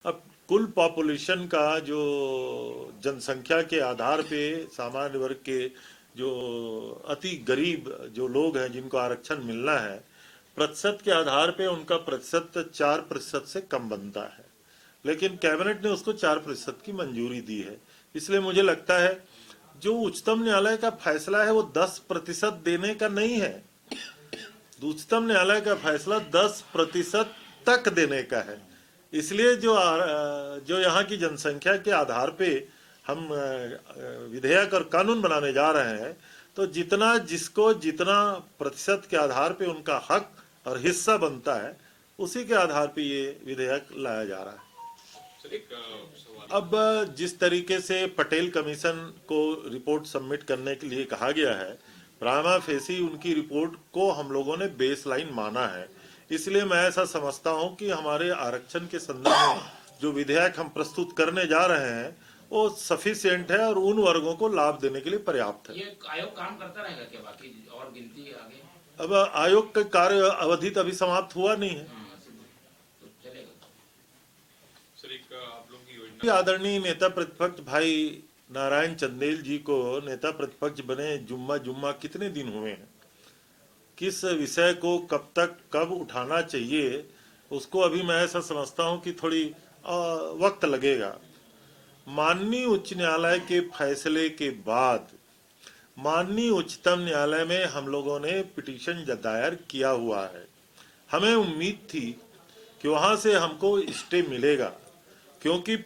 अब कुल पॉपुलेशन का जो जनसंख्या के आधार पे सामान्य वर्ग के जो अति गरीब जो लोग हैं जिनको आरक्षण मिलना है, प्रतिशत के आधार पे उनका प्रतिशत 4% से कम बनता है। लेकिन कैबिनेट ने उसको 4% की मंजूरी दी है। इसलिए मुझे लगता है जो उच्चतम न्यायालय का फैसला है वो 10% देने का नहीं है। उच्चतम न्यायालय का फैसला 10% तक देने का है। इसलिए जो यहाँ की जनसंख्या के आधार पे हम विधेयक और कानून बनाने जा रहे हैं, तो जिसको जितना प्रतिशत के आधार पे उनका हक और हिस्सा बनता है, उसी के आधार पे ये विधेयक लाया जा रहा है। अब जिस तरीके से पटेल कमीशन को रिपोर्ट सबमिट करने के लिए कहा गया है, प्राइमा फेसी उनकी रिपोर्ट को हम लोगों ने बेसलाइन माना है। इसलिए मैं ऐसा समझता हूं कि हमारे आरक्षण के संदर्भ में जो विधेयक हम प्रस्तुत करने जा रहे हैं वो सफिशिएंट है और उन वर्गों को लाभ देने के लिए पर्याप्त है। ये आयोग काम करता रहेगा क्या बाकी और गिनती आगे? अब आयोग का कार्य अवधि अभी समाप्त हुआ नहीं है। आदरणीय नेता प्रतिपक्ष भाई नारायण चंदेल जी को नेता प्रतिपक्ष बने जुम्मा कितने दिन हुए हैं, किस विषय को कब तक कब उठाना चाहिए, उसको अभी मैं ऐसा समझता हूं कि थोड़ी वक्त लगेगा। माननीय उच्च न्यायालय के फैसले के बाद माननीय उच्चतम न्यायालय में हम लोगों ने पिटीशन दायर किया हुआ है। हमें उम्मीद थी कि वहां से हमको स्टे मिलेगा, क्योंकि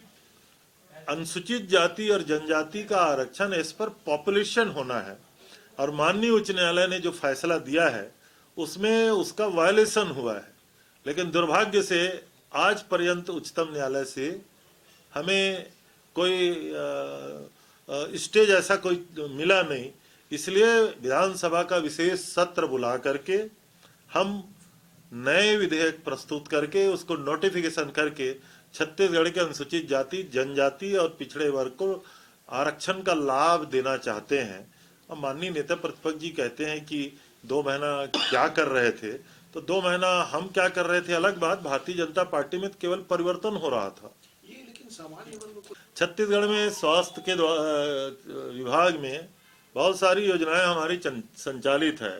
अनुसूचित जाति और जनजाति का आरक्षण इस पर पॉपुलेशन होना है और माननीय उच्च न्यायालय ने जो फैसला दिया है उसमें उसका वायलेशन हुआ है। लेकिन दुर्भाग्य से आज पर्यंत उच्चतम न्यायालय से हमें कोई स्टे जैसा कोई मिला नहीं। इसलिए विधानसभा का विशेष सत्र बुला करके हम नए विधेयक प्रस्तुत करके उसको नोटिफिकेशन करके छत्तीसगढ़ के अनुसूचित जाति जनजाति और पिछड़े वर्ग को आरक्षण का लाभ देना चाहते हैं। अब माननीय नेता प्रतिपक्ष जी कहते हैं कि 2 महीना क्या कर रहे थे, तो 2 महीना हम क्या कर रहे थे अलग बात, भारतीय जनता पार्टी में केवल परिवर्तन हो रहा था। छत्तीसगढ़ में स्वास्थ्य के विभाग में बहुत सारी योजनाएं हमारी संचालित है।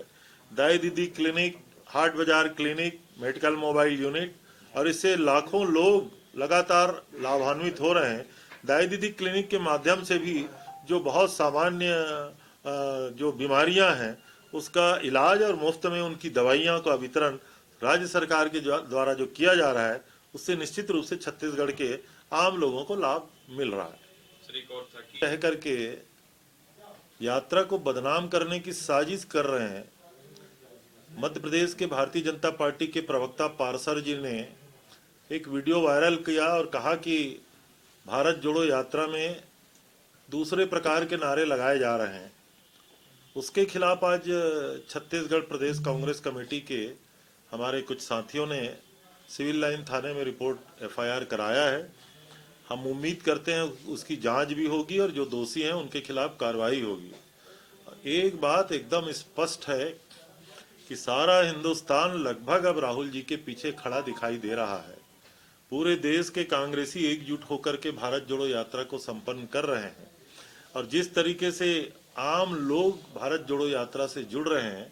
दाई दीदी क्लिनिक, हाट बाजार क्लिनिक, मेडिकल मोबाइल यूनिट, और इससे लाखों लोग लगातार लाभान्वित हो रहे हैं। दाई दीदी क्लिनिक के माध्यम से भी जो बहुत सामान्य जो बीमारियां हैं उसका इलाज और मुफ्त में उनकी दवाइयां का वितरण राज्य सरकार के द्वारा जो किया जा रहा है, उससे निश्चित रूप से छत्तीसगढ़ के आम लोगों को लाभ मिल रहा है। कह करके यात्रा को बदनाम करने की साजिश कर रहे हैं। मध्य प्रदेश के भारतीय जनता पार्टी के प्रवक्ता पारसर जी ने एक वीडियो वायरल किया और कहा कि भारत जोड़ो यात्रा में दूसरे प्रकार के नारे लगाए जा रहे हैं। उसके खिलाफ आज छत्तीसगढ़ प्रदेश कांग्रेस कमेटी के हमारे कुछ साथियों ने सिविल लाइन थाने में रिपोर्ट FIR कराया है। हम उम्मीद करते हैं उसकी जांच भी होगी और जो दोषी हैं उनके खिलाफ कार्रवाई होगी। एक बात एकदम स्पष्ट है कि सारा हिंदुस्तान लगभग अब राहुल जी के पीछे खड़ा दिखाई दे रहा है। पूरे देश के कांग्रेसी एकजुट होकर के भारत जोड़ो यात्रा को संपन्न कर रहे हैं और जिस तरीके से आम लोग भारत जोड़ो यात्रा से जुड़ रहे हैं,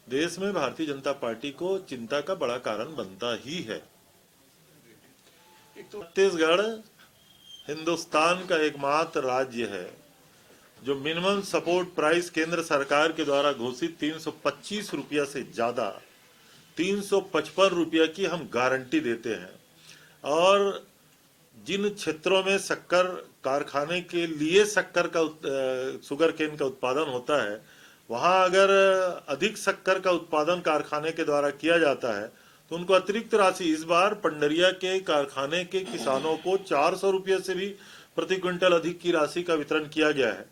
देश में भारतीय जनता पार्टी को चिंता का बड़ा कारण बनता ही है। छत्तीसगढ़ हिंदुस्तान का एकमात्र राज्य है जो मिनिमम सपोर्ट प्राइस केंद्र सरकार के द्वारा घोषित 325 रुपया से ज्यादा 355 रुपया की हम गारंटी देते हैं। और जिन क्षेत्रों में शक्कर कारखाने के लिए शुगर केन का उत्पादन होता है, वहां अगर अधिक शक्कर का उत्पादन कारखाने के द्वारा किया जाता है तो उनको अतिरिक्त राशि इस बार पंडरिया के कारखाने के किसानों को 400 रुपये से भी प्रति क्विंटल अधिक की राशि का वितरण किया गया है।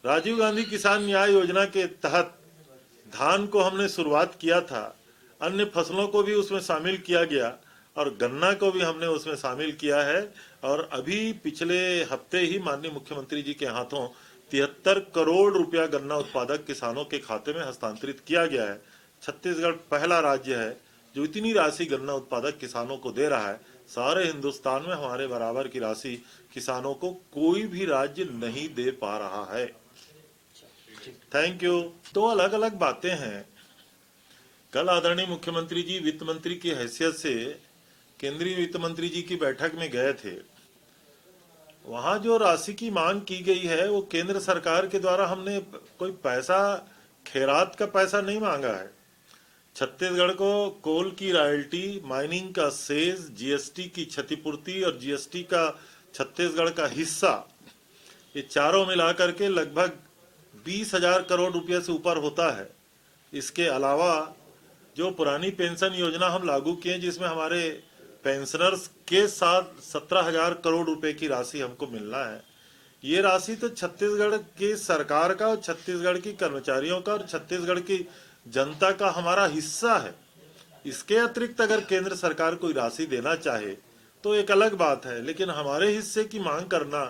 राजीव गांधी किसान न्याय योजना के तहत धान को हमने शुरुआत किया था, अन्य फसलों को भी उसमें शामिल किया गया और गन्ना को भी हमने उसमें शामिल किया है। और अभी पिछले हफ्ते ही माननीय मुख्यमंत्री जी के हाथों 73 करोड़ रुपया गन्ना उत्पादक किसानों के खाते में हस्तांतरित किया गया है। छत्तीसगढ़ पहला राज्य है जो इतनी राशि गन्ना उत्पादक किसानों को दे रहा है। सारे हिंदुस्तान में हमारे बराबर की राशि किसानों को कोई भी राज्य नहीं दे पा रहा है। Thank you. दो अलग अलग बातें हैं। कल आदरणीय मुख्यमंत्री जी वित्त मंत्री की हैसियत से केंद्रीय वित्त मंत्री जी की बैठक में गए थे। वहां जो राशि की मांग की गई है वो केंद्र सरकार के द्वारा हमने कोई पैसा, खैरात का पैसा नहीं मांगा है। छत्तीसगढ़ को कोल की रॉयल्टी, माइनिंग का सेज, जीएसटी की क्षतिपूर्ति और जीएसटी का छत्तीसगढ़ का हिस्सा, ये चारों मिलाकर के लगभग 20,000 करोड़ रुपए से ऊपर होता है। इसके अलावा जो पुरानी पेंशन योजना हम लागू किए जिसमें हमारे पेंशनर्स के साथ 17,000 करोड़ रुपए की राशि हमको मिलना है, ये राशि तो छत्तीसगढ़ की सरकार का और छत्तीसगढ़ की कर्मचारियों का और छत्तीसगढ़ की जनता का हमारा हिस्सा है। इसके अतिरिक्त अगर केंद्र सरकार कोई राशि देना चाहे तो एक अलग बात है, लेकिन हमारे हिस्से की मांग करना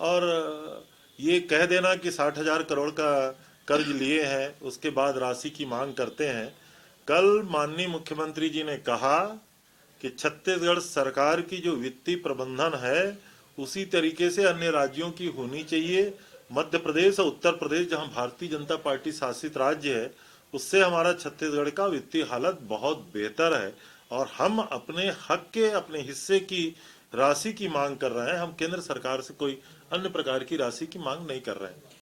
और ये कह देना कि 60,000 करोड़ का कर्ज लिए हैं उसके बाद राशि की मांग करते हैं। कल माननीय मुख्यमंत्री जी ने कहा कि छत्तीसगढ़ सरकार की जो वित्तीय प्रबंधन है उसी तरीके से अन्य राज्यों की होनी चाहिए। मध्य प्रदेश और उत्तर प्रदेश जहां भारतीय जनता पार्टी शासित राज्य है उससे हमारा छत्तीसगढ़ का वित्तीय हालत बहुत बेहतर है और हम अपने हक के, अपने हिस्से की राशि की मांग कर रहे हैं। हम केंद्र सरकार से कोई अन्य प्रकार की राशि की मांग नहीं कर रहे हैं।